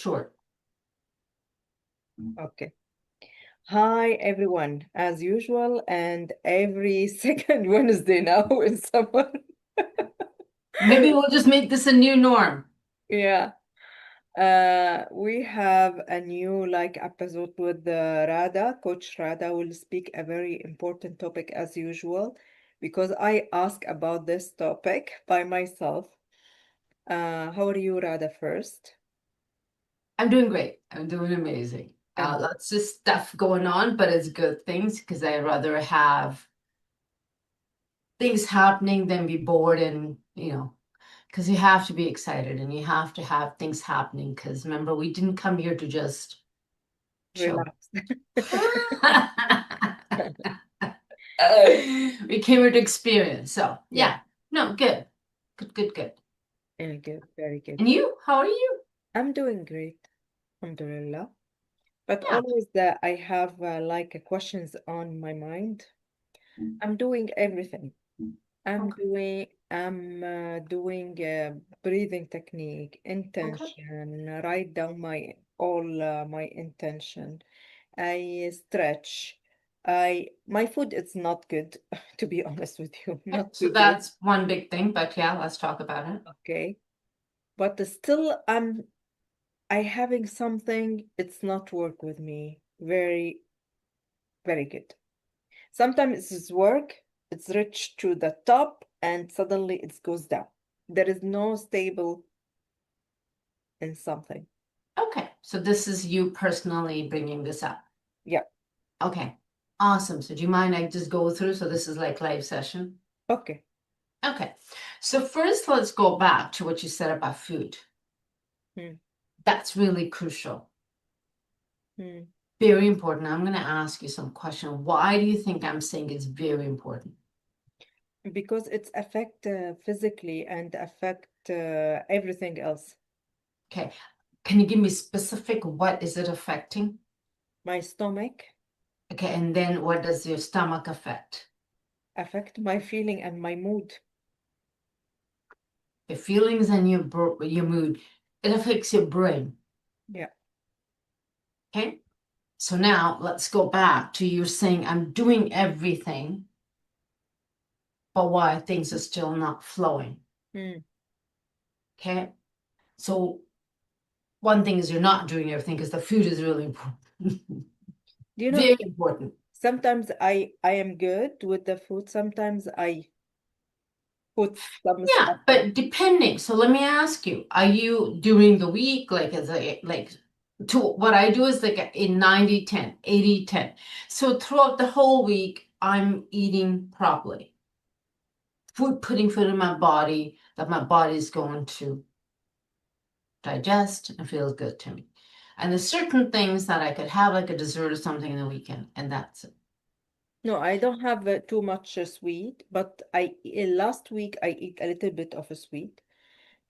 short. Okay. Hi, everyone. As usual, and every second Wednesday now in summer. Maybe we'll just make this a new norm. Yeah. We have a new episode with Radha. Coach Radha will speak a very important topic as usual because I asked about this topic by myself. How are you, Radha, first? I'm doing great. I'm doing amazing. And Lots of stuff going on, but it's good things because I rather have things happening than be bored and, because you have to be excited and you have to have things happening because remember, we didn't come here to just chill. relax. We came here to experience. So, Yeah, yeah, no, good. Good, good, good. good, very good. And you, how are you? I'm doing great. Alhamdulillah. But Yeah. always that I have questions on my mind. I'm doing everything. Okay. I'm doing breathing technique, Okay. intention, write down my intention. I stretch. My food is not good, to be honest with you, Okay. not So too good. that's one big thing, but yeah, let's talk about it. Okay. But still I having something, it's not work with me. Very, very good. Sometimes it's work, it's reached to the top and suddenly it goes down. There is no stable in something. Okay. So this is you personally bringing this up. Yeah. Okay. Awesome. So do you mind I just go through? So this is like live session. Okay. Okay. So first, let's go back to what you said about food. Hmm. That's really crucial. Hmm. Very important. I'm going to ask you some question. Why do you think I'm saying it's very important? Because it's affect physically and affect everything else. Okay. Can you give me specific what is it affecting? My stomach Okay. And then what does your stomach affect? affect my feeling and my mood. Your feelings and your mood. It affects your brain. Yeah. Okay. So now let's go back to you saying I'm doing everything, but why things are still not flowing. Hmm. Okay. So one thing is you're not doing everything because the food is really important. Do you know, Very important. sometimes I am good with the food, sometimes I put some Yeah, stuff on. but depending. So let me ask you, are you during the week, like as a like to what I do is like in 90-10, 80-10. So throughout the whole week, I'm eating properly. Putting food in my body that my body is going to digest and feels good to me. And there's certain things that I could have like a dessert or something in the weekend, and that's it. No, I don't have too much sweet, but last week I eat a little bit of a sweet,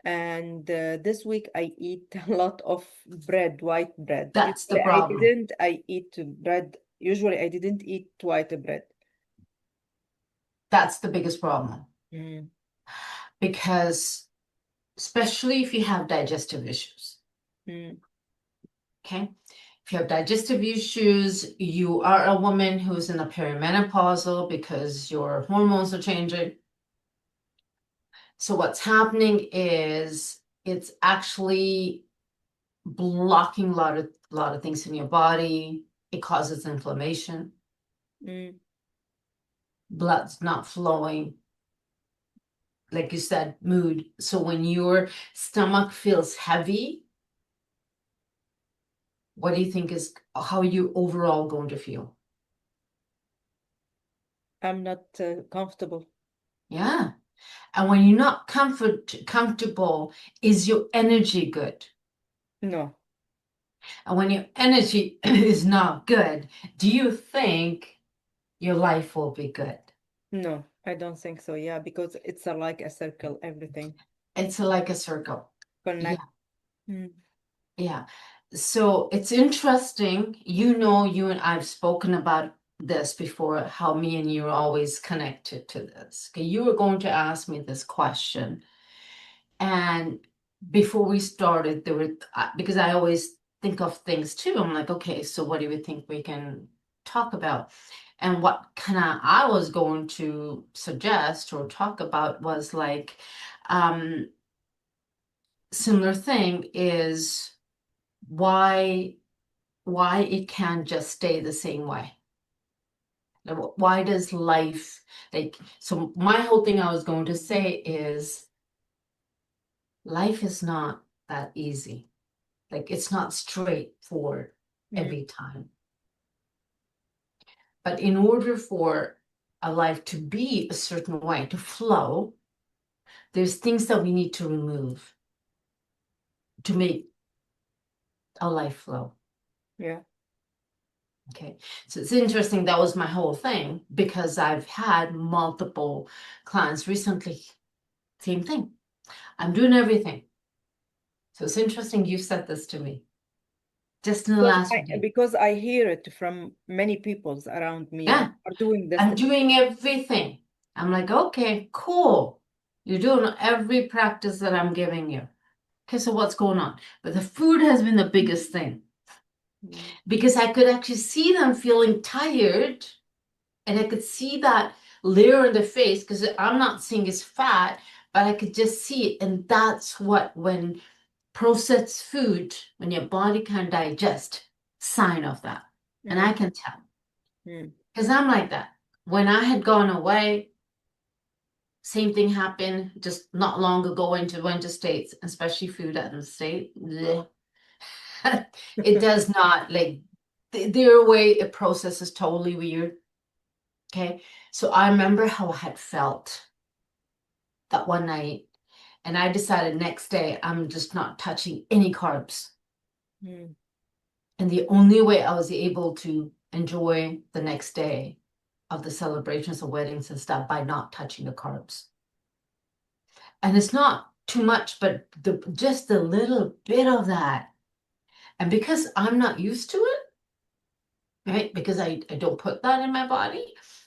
and this week I eat a lot of bread, white bread. That's the problem. I eat bread. Usually I didn't eat white bread. That's the biggest problem. Mm, Because especially if you have digestive issues. mm. Okay. If you have digestive issues, you are a woman who's in a perimenopausal because your hormones are changing. So what's happening is it's actually blocking a lot of things in your body. It causes inflammation. Mm. Blood's not flowing. Like you said, mood. So when your stomach feels heavy, what do you think is how are you overall going to feel? I'm not comfortable. Yeah. And when you're not comfortable, is your energy good? No, And when your energy is not good, do you think your life will be good? no, I don't think so. Yeah, because it's like a circle, everything It's like a circle. Yeah, connect. Mm. yeah. So it's interesting. You and I've spoken about this before, how me and you are always connected to this. Okay, you were going to ask me this question. And before we started, there were because I always think of things too. I'm like, okay, so what do we think we can talk about? And what kind of I was going to suggest or talk about was like, um, similar thing is why it can't just stay the same way. Like, why does life like so my whole thing I was going to say is life is not that easy. Like it's not straightforward Mm, every time. But in order for a life to be a certain way, to flow, there's things that we need to remove to make a life flow. yeah. Okay. So it's interesting. That was my whole thing because I've had multiple clients recently. Same thing. I'm doing everything. So it's interesting you said this to me just in the last week. Because I hear it from many peoples around me that Yeah. are doing this. I'm doing everything. I'm like, okay, cool. You're doing every practice that I'm giving you. Okay, so what's going on? But the food has been the biggest thing Mm, because I could actually see them feeling tired and I could see that layer in the face because I'm not seeing it's fat, but I could just see it. And that's what, when processed food, when your body can digest, sign of that. And mm, I can tell mm, because I'm like that. When I had gone away, same thing happened just not long ago went to States, especially food out of the state. Blech. It does not like their way it processes totally weird. Okay. So I remember how I had felt that one night, and I decided next day I'm just not touching any carbs. mm, And the only way I was able to enjoy the next day of the celebrations of weddings and stuff by not touching the carbs. And it's not too much, but just a little bit of that. And because I'm not used to it, right? Because I don't put that in my body,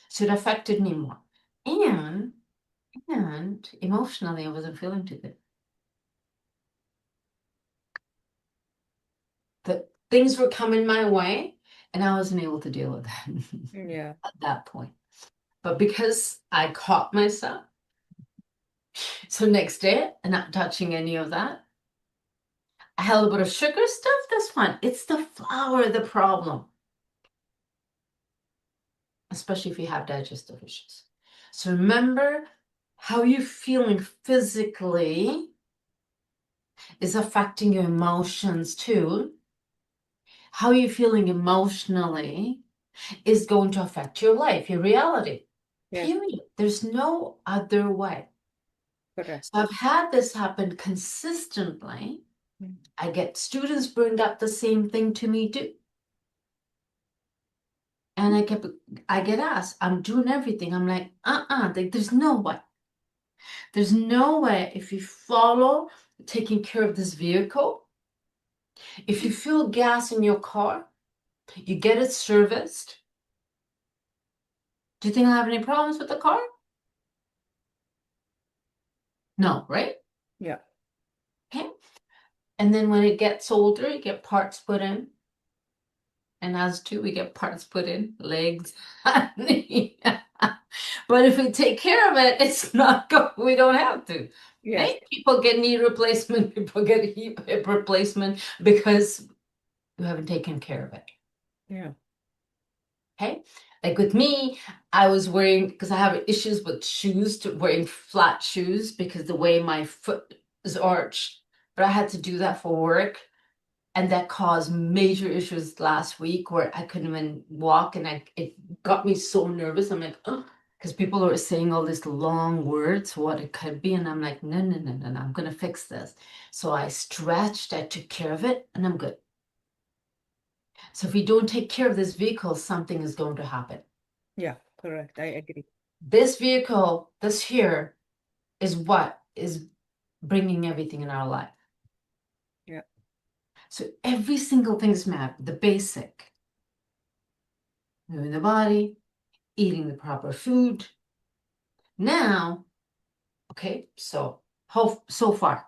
so it affected me more. And emotionally, I wasn't feeling too good. The things were coming my way, and I wasn't able to deal with that yeah. at that point. But because I caught myself, so next day, I'm not touching any of that. I had a little bit of sugar stuff, that's fine. It's the flour, the problem, especially if you have digestive issues. So remember how you're feeling physically is affecting your emotions too. How you're feeling emotionally is going to affect your life, your reality. Yeah. Period. There's no other way. Correct. So I've had this happen consistently. Mm, I get students bring up the same thing to me too. And I get asked, I'm doing everything. I'm like, there's no way. There's no way if you follow taking care of this vehicle, if you fill gas in your car, you get it serviced. Do you think I'll have any problems with the car? No, right? yeah. Okay. And then when it gets older, you get parts put in. And as too, we get parts put in, legs, knee. But if we take care of it, it's not go. We don't have to. Yes. Right? People get knee replacement, people get hip replacement because we haven't taken care of it. Yeah. Okay. Like with me, I was wearing, because I have issues with shoes, to wearing flat shoes because the way my foot is arched. But I had to do that for work. And that caused major issues last week where I couldn't even walk. And it got me so nervous. I'm like, oh, because people were saying all these long words, what it could be. And I'm like, no, no, no, no, no, I'm going to fix this. So I stretched, I took care of it, and I'm good. So if we don't take care of this vehicle, something is going to happen. Yeah. Correct. I agree. This vehicle, this here, is what is bringing everything in our life. Yeah. So every single thing's matter, the basic, moving the body, eating the proper food. Now, okay, so how so far?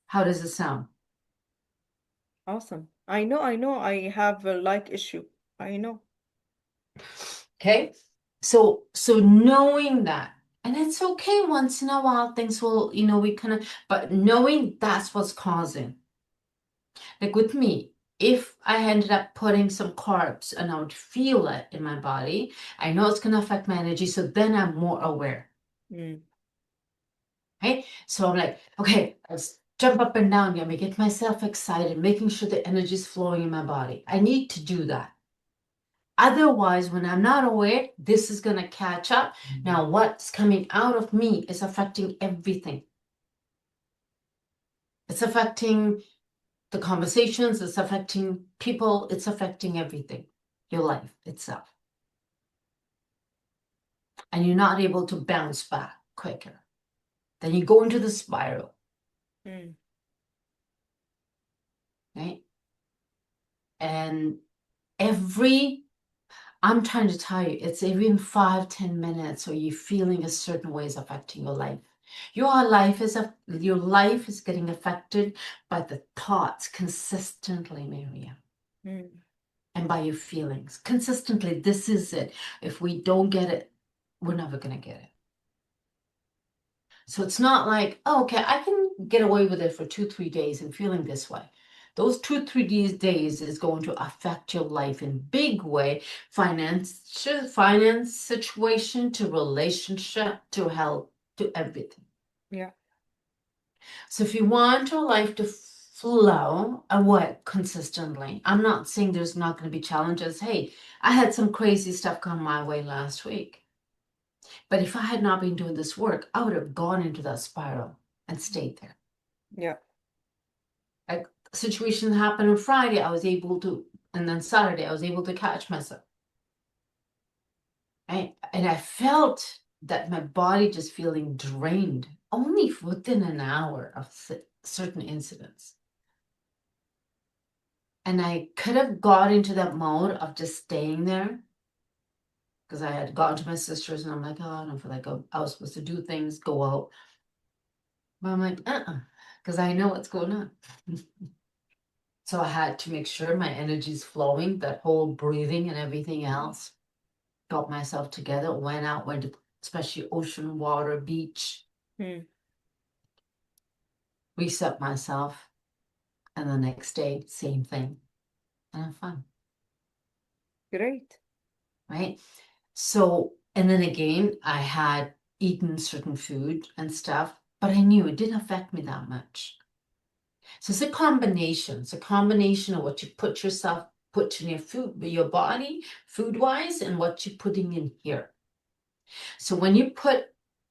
How does it sound? Awesome. I know, I have a like issue. I know. Okay. So knowing that, and it's okay once in a while, things will, we kind of, but knowing that's what's causing. Like with me, if I ended up putting some carbs and I would feel it in my body, I know it's going to affect my energy. So then I'm more aware. Mm, Okay. So I'm like, okay, let's jump up and down. Let me get myself excited, making sure the energy is flowing in my body. I need to do that. Otherwise, when I'm not aware, this is going to catch up. Now, what's coming out of me is affecting everything. It's affecting the conversations, it's affecting people, it's affecting everything, your life itself. And you're not able to bounce back quicker. Then you go into the spiral, mm, right? And I'm trying to tell you, it's even 5, 10 minutes, or you're feeling a certain way is affecting your life. Your life is getting affected by the thoughts consistently, Mariam, mm. and by your feelings consistently. This is it. If we don't get it, we're never gonna get it. So it's not like, oh, okay, I can get away with it for 2, 3 days and feeling this way. Those 2, 3 days is going to affect your life in big way, finance situation to relationship to health to everything. Yeah. So if you want your life to flow away consistently, I'm not saying there's not going to be challenges. Hey, I had some crazy stuff come my way last week. But if I had not been doing this work, I would have gone into that spiral and stayed there. Yeah. Like situation happened on Friday, I was able to, and then Saturday, I was able to catch myself. And I felt that my body just feeling drained only within an hour of certain incidents. And I could have got into that mode of just staying there because I had gone to my sister's and I'm like, oh, I don't feel like I was supposed to do things, go out. But I'm like, because I know what's going on. So I had to make sure my energy's flowing, that whole breathing and everything else. Got myself together, went to especially ocean, water, beach, Mm. reset myself, and the next day, same thing. And I'm fine, Great. right? So, and then again, I had eaten certain food and stuff, but I knew it didn't affect me that much. So it's a combination. It's a combination of what you put in your food, your body, food wise, and what you're putting in here. So when you put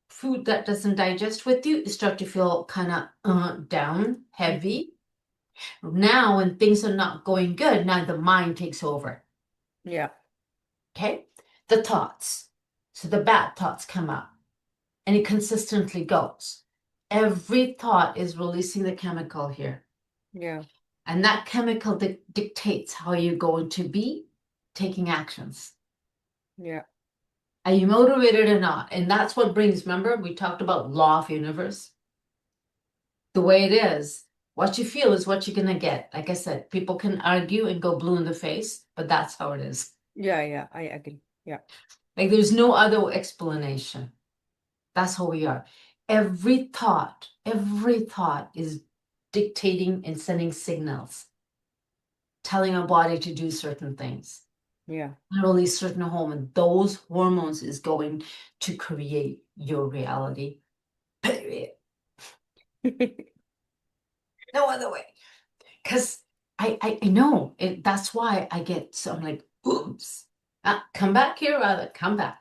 food that doesn't digest with you, you start to feel kind of down, Mhm. heavy. Now, when things are not going good, now the mind takes over. Yeah. Okay, the thoughts. So the bad thoughts come up, and it consistently goes. Every thought is releasing the chemical here. Yeah. And that chemical dictates how you're going to be taking actions. Yeah. Are you motivated or not? And that's what brings, remember, we talked about law of universe. The way it is, what you feel is what you're going to get. Like I said, people can argue and go blue in the face, but that's how it is. Yeah. Yeah. I agree. Yeah. Like there's no other explanation. That's how we are. Every thought is dictating and sending signals, telling our body to do certain things, Yeah. release certain hormones. Those hormones is going to create your reality. Period. No other way. Because I know it. That's why I get so I'm like, oops. Come back here, Radha. Come back.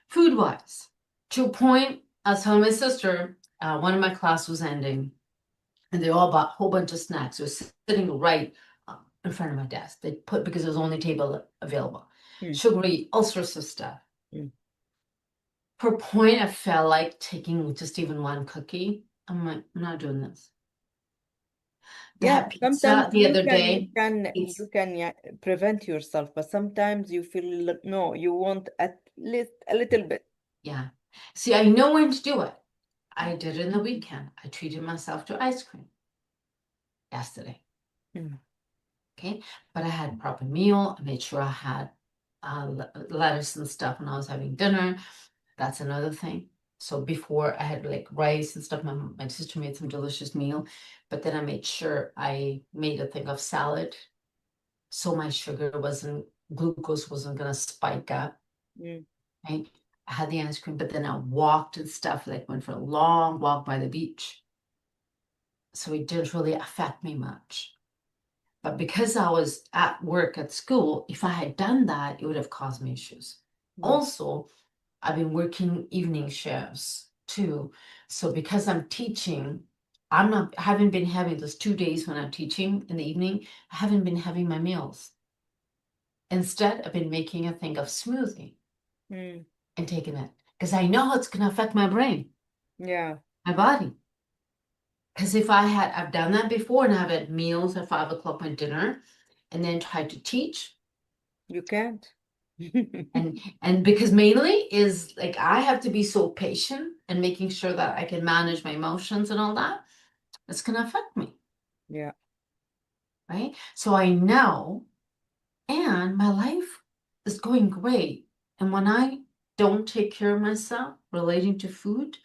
Food wise, to a point, I was telling my sister, one of my class was ending, and they all bought a whole bunch of snacks. It was sitting right in front of my desk. They put because it was the only table available. Mm. Sugary, all sorts of stuff. Mm. Per point, I felt like taking just even one cookie. I'm like, I'm not doing this. Yeah. That pizza Sometimes the other day, you it's can yeah, prevent yourself, but sometimes you feel no, you want at least a little bit. yeah. See, I know when to do it. I did it in the weekend. I treated myself to ice cream yesterday. Mm. Okay, but I had a proper meal. I made sure I had lettuce and stuff when I was having dinner. That's another thing. So before I had like rice and stuff. My sister made some delicious meal, but then I made sure I made a thing of salad, so my glucose wasn't gonna spike up. Mm. Right? I had the ice cream, but then I walked and stuff, like went for a long walk by the beach. So it didn't really affect me much. But because I was at work at school, if I had done that, it would have caused me issues. Mm. Also, I've been working evening shifts too. So because I'm teaching, I haven't been having those 2 days when I'm teaching in the evening, I haven't been having my meals. Instead, I've been making a thing of smoothie Mm. and taking it because I know it's going to affect my brain, Yeah, my body. Because I've done that before and I've had meals at 5 o'clock my dinner and then tried to teach. you can't. And because mainly is like I have to be so patient and making sure that I can manage my emotions and all that, it's going to affect me, Yeah. right? So I know, and my life is going great. And when I don't take care of myself relating to food,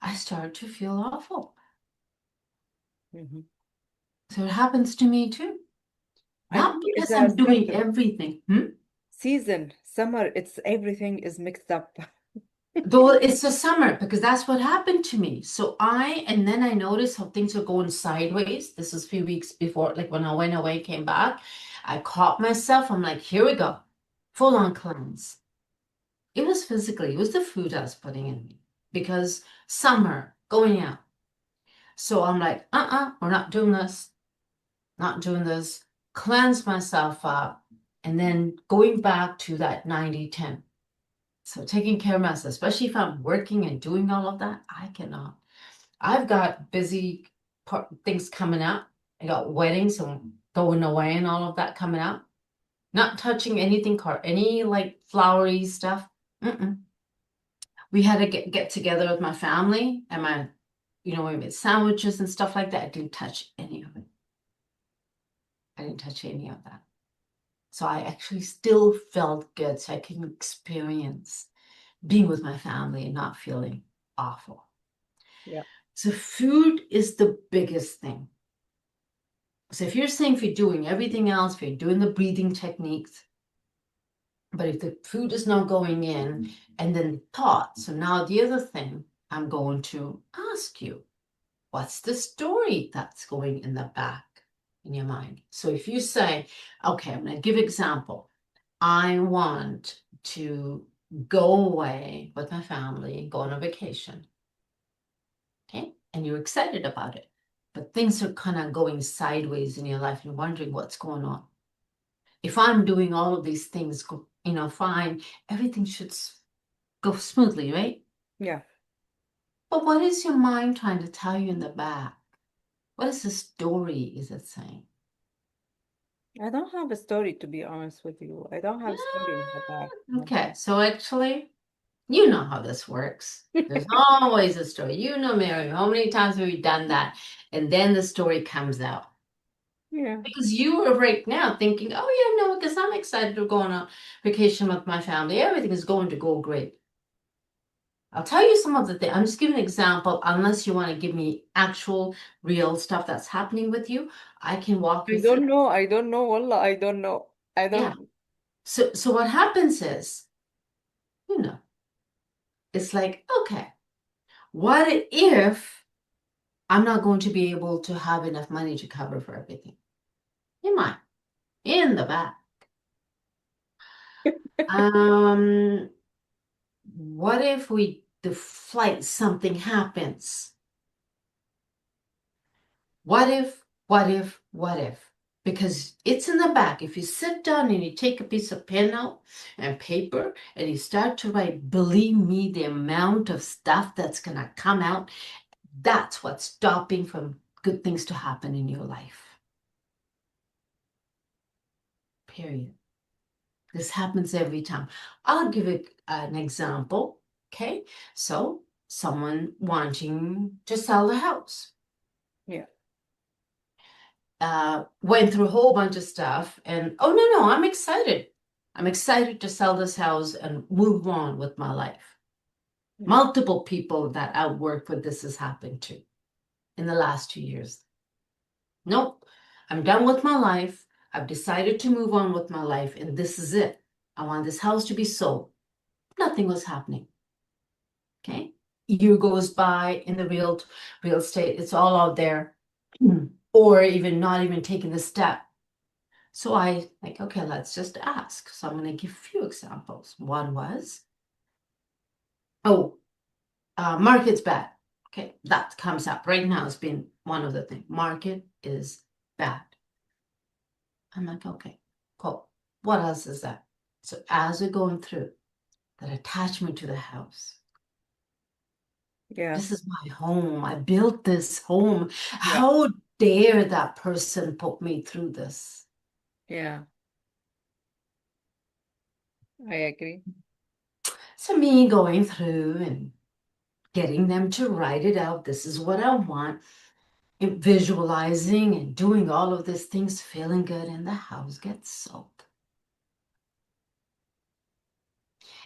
I start to feel awful. Mhm. So it happens to me too. I Not think it's because a I'm doing season. everything. Season, summer, it's everything is mixed up. Though it's the summer, because that's what happened to me. And then I noticed how things are going sideways. This is a few weeks before, like when I went away, came back, I caught myself. I'm like, here we go, full on cleanse. It was physically, it was the food I was putting in me because summer, going out. So I'm like, we're not doing this, not doing this, cleanse myself up, and then going back to that 90-10. So taking care of myself, especially if I'm working and doing all of that, I cannot. I've got busy things coming up. I got weddings and going away and all of that coming up. Not touching anything, any like flowery stuff. Mm-mm. We had to get together with my family and we made sandwiches and stuff like that. I didn't touch any of it. I didn't touch any of that. So I actually still felt good. So I can experience being with my family and not feeling awful. Yeah. So food is the biggest thing. So if you're saying if you're doing everything else, if you're doing the breathing techniques, but if the food is not going in, and then thought. So now the other thing I'm going to ask you, what's the story that's going in the back in your mind? So if you say, okay, I'm going to give example. I want to go away with my family, go on a vacation. Okay. And you're excited about it. But things are kind of going sideways in your life and wondering what's going on. If I'm doing all of these things, fine, everything should go smoothly, right? Yeah. But what is your mind trying to tell you in the back? What is the story is it saying? I don't have a story, to be honest with you. I don't have a story in the back. No. Okay, so actually, you know how this works. There's always a story. You know, Mary, how many times have we done that? And then the story comes out. Yeah. Because you are right now thinking, oh, yeah, no, because I'm excited to go on a vacation with my family. Everything is going to go great. I'll tell you some of the things. I'm just giving an example, unless you want to give me actual, real stuff that's happening with you. I can walk I you through. don't know. I don't know. Wallah, I don't know. I Yeah. don't. So what happens is, you know, it's like, okay, what if I'm not going to be able to have enough money to cover for everything? You might, in the back. Um, what if the flight, something happens? What if? Because it's in the back. If you sit down and you take a piece of pen out and paper and you start to write, believe me, the amount of stuff that's going to come out, that's what's stopping from good things to happen in your life. Period. This happens every time. I'll give it an example. Okay. So someone wanting to sell the house. Yeah. Went through a whole bunch of stuff, and oh no, I'm excited. I'm excited to sell this house and move on with my life. Yeah. Multiple people that I work with, this has happened to in the last 2 years. Nope, I'm done with my life. I've decided to move on with my life, and this is it. I want this house to be sold. Nothing was happening. Okay. Year goes by in the real estate, it's all out there, or even not even taking the step. So I like, okay, let's just ask. So I'm going to give a few examples. One was, oh, market's bad. Okay, that comes up right now. It's been one of the things. Market is bad. I'm like, okay, cool. What else is that? So as we're going through that attachment to the house, Yeah. this is my home. I built this home. Yeah. How dare that person put me through this? Yeah. I agree. So me going through and getting them to write it out. This is what I want. Visualizing and doing all of these things, feeling good, and the house gets sold.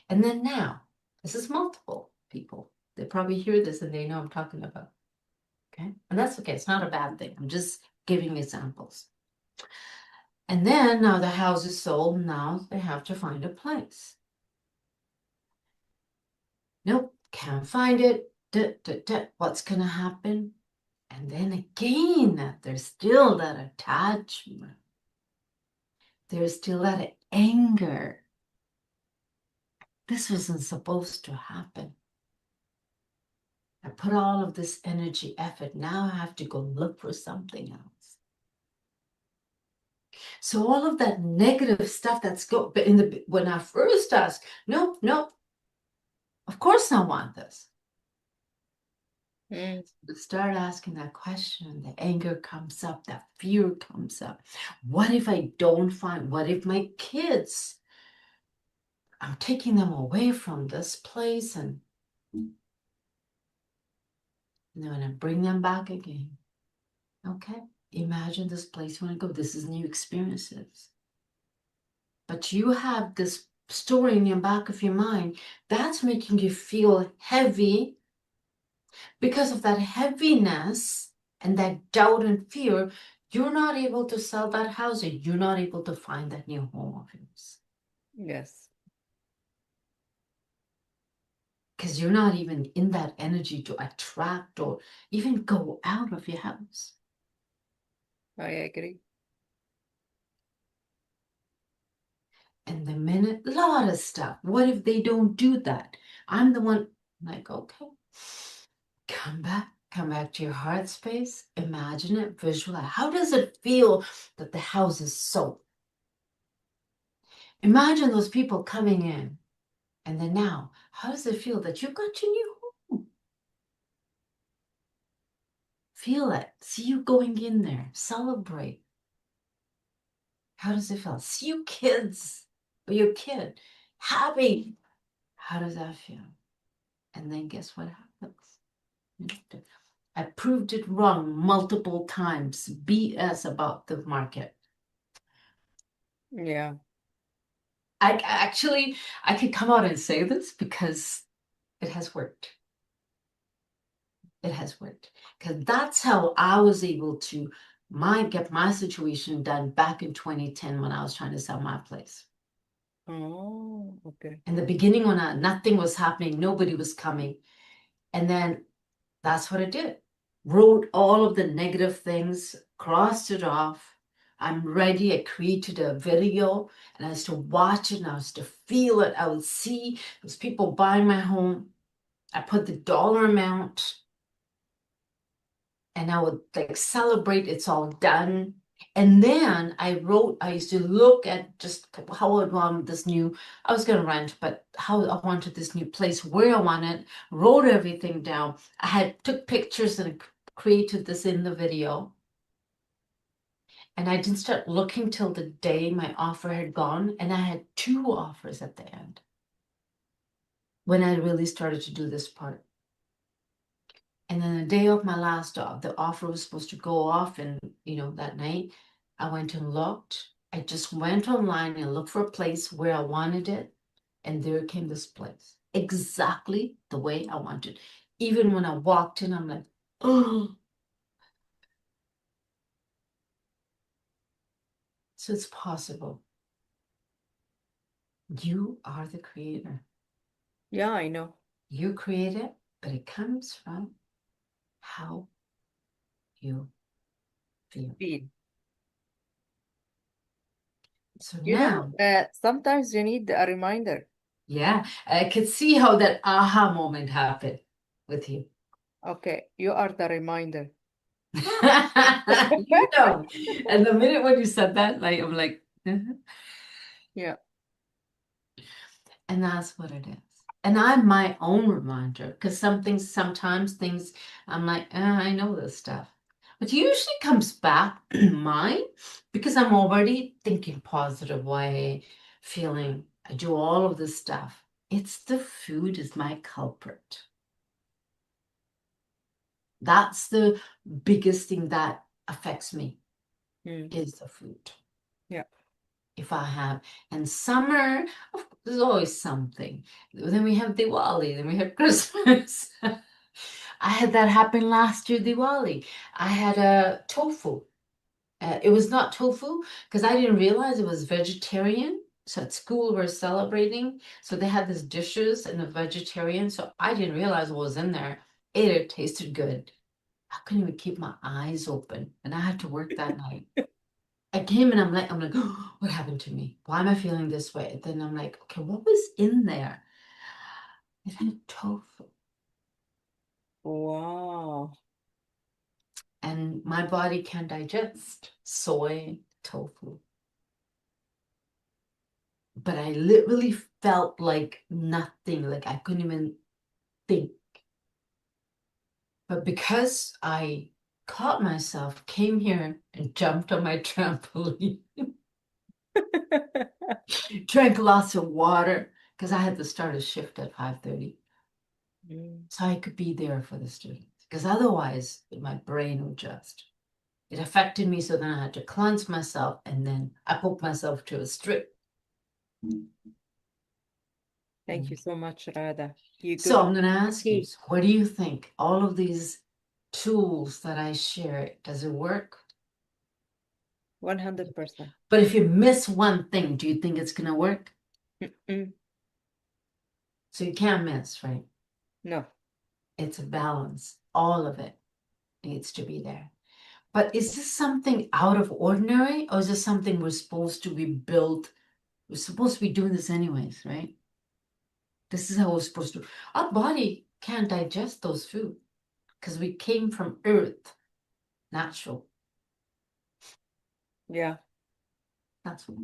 And then now, this is multiple people. They probably hear this and they know I'm talking about. Okay. And that's okay. It's not a bad thing. I'm just giving examples. And then now the house is sold. Now they have to find a place. Nope, can't find it. What's going to happen? And then again, there's still that attachment. There's still that anger. This wasn't supposed to happen. I put all of this energy, effort. Now I have to go look for something else. So all of that negative stuff that's but when I first asked, nope, nope, of course I want this. Mm. Start asking that question, the anger comes up, that fear comes up. What if I don't find, what if my kids, I'm taking them away from this place and then when I bring them back again, okay, imagine this place you want to go. This is new experiences. But you have this story in your back of your mind that's making you feel heavy. Because of that heaviness and that doubt and fear, you're not able to sell that house, or you're not able to find that new home of yours. Yes. Because you're not even in that energy to attract or even go out of your house. I agree. And the minute, a lot of stuff. What if they don't do that? I'm the one, like, okay, come back to your heart space, imagine it, visualize. How does it feel that the house is sold? Imagine those people coming in. And then now, how does it feel that you've got your new home? Feel it. See you going in there. Celebrate. How does it feel? See you kids or your kid happy. How does that feel? And then guess what happens? I proved it wrong multiple times. BS about the market. Yeah. I could come out and say this because it has worked. It has worked because that's how I was able to get my situation done back in 2010 when I was trying to sell my place. Oh, okay. In the beginning, when nothing was happening, nobody was coming, and then that's what I did. Wrote all of the negative things, crossed it off. I'm ready. I created a video, and I was to watch it, and I was to feel it. I would see those people buying my home. I put the dollar amount. And I would like celebrate it's all done. And then I used to look at just how I would want this new, I was going to rent, but how I wanted this new place, where I wanted, wrote everything down. I had took pictures and created this in the video. And I didn't start looking till the day my offer had gone. And I had 2 offers at the end when I really started to do this part. And then the day of my last dog, the offer was supposed to go off, and that night I went and looked. I just went online and looked for a place where I wanted it, and there came this place. Exactly the way I wanted. Even when I walked in, I'm like, oh, so it's possible. You are the creator. Yeah, I know. You create it, but it comes from how you feel. Feel. So You know, now, sometimes you need a reminder. yeah, I could see how that aha moment happened with you. Okay, you are the reminder. You know, and the minute when you said that, like I'm like, "Mhm." Yeah. And that's what it is. And I'm my own reminder because sometimes things, I'm like, I know this stuff. But it usually comes back in mine because I'm already thinking positive way, feeling I do all of this stuff. It's the food is my culprit. That's the biggest thing that affects me Mm. is the food. Yeah. If I have, and summer, of course, there's always something. Then we have Diwali, then we have Christmas. I had that happen last year, Diwali. I had a tofu. It was not tofu because I didn't realize it was vegetarian. So at school we're celebrating. So they had these dishes and the vegetarian. So I didn't realize what was in there. It tasted good. I couldn't even keep my eyes open, and I had to work that night. I came and I'm like, oh, what happened to me? Why am I feeling this way? Then I'm like, okay, what was in there? It had tofu. Wow. And my body can digest soy tofu. But I literally felt like nothing, like I couldn't even think. But because I caught myself, came here and jumped on my trampoline, drank lots of water because I had to start a shift at 5:30. Mm. So I could be there for the students. Because otherwise, my brain would just, it affected me. So then I had to cleanse myself and then I put myself to a strip. Thank you so much, Radha. You give So me I'm going to ask you, key. so what do you think? All of these tools that I share, does it work? 100%. But if you miss one thing, do you think it's going to work? Mm-mm. So you can't miss, right? No. It's a balance. All of it needs to be there. But is this something out of ordinary, or is this something we're supposed to be built? We're supposed to be doing this anyways, right? This is how we're supposed to. Our body can't digest those food because we came from earth, natural. Yeah. That's what.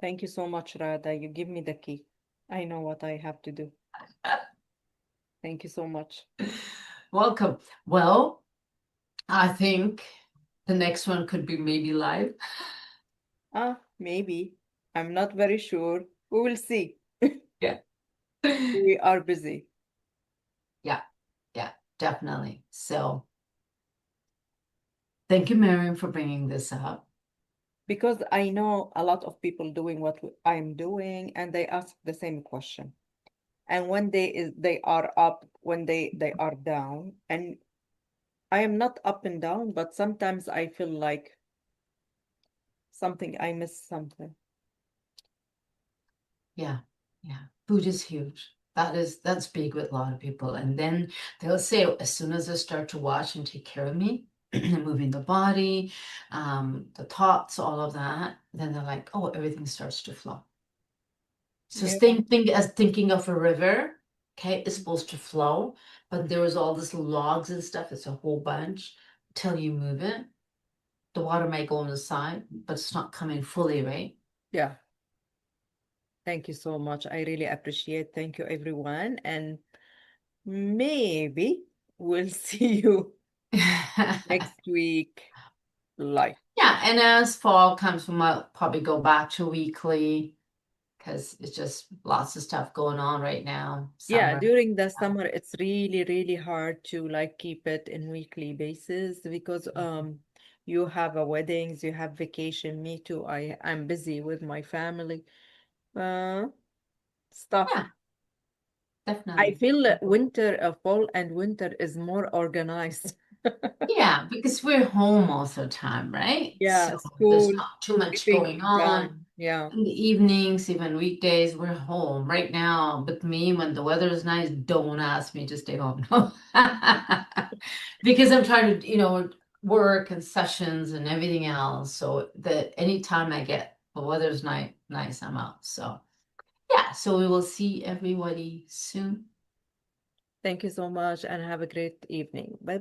Thank you so much, Radha. You give me the key. I know what I have to do. Thank you so much. Welcome. Well, I think the next one could be maybe live. Ah, maybe. I'm not very sure. We will see. Yeah. We are busy Yeah, yeah, definitely. So thank you, Mariam, for bringing this up. because I know a lot of people doing what I'm doing, and they ask the same question. And when they are up, when they are down, and I am not up and down, but sometimes I feel like something I miss something. Yeah, yeah. Food is huge. That's big with a lot of people. And then they'll say, as soon as I start to watch and take care of me, moving the body, the thoughts, all of that, then they're like, oh, everything starts to flow. So Yeah, same thing as thinking of a river, okay, it's supposed to flow, but there was all this logs and stuff, it's a whole bunch. Till you move it, the water might go on the side, but it's not coming fully, right? yeah. Thank you so much. I really appreciate. Thank you, everyone. And maybe we'll see you next week live. Yeah, and as fall comes, we might probably go back to weekly. because it's just lots of stuff going on right now. Yeah, Summer. during the summer, it's really, really hard to like keep it in weekly basis because you have a weddings, you have vacation. Me too. I'm busy with my family. Uh stuff. Yeah, I definitely. feel that winter, fall and winter is more organized. Yeah, because we're home most of the time, right? Yeah, So there's school, not too much everything going is on. down. Yeah. In the evenings, even weekdays, we're home. Right now, with me, when the weather is nice, don't ask me to stay home. No. Because I'm trying to, work and sessions and everything else. So that anytime I get the weather's nice, I'm out. So yeah, so we will see everybody soon. Thank you so much and have a great evening. Bye.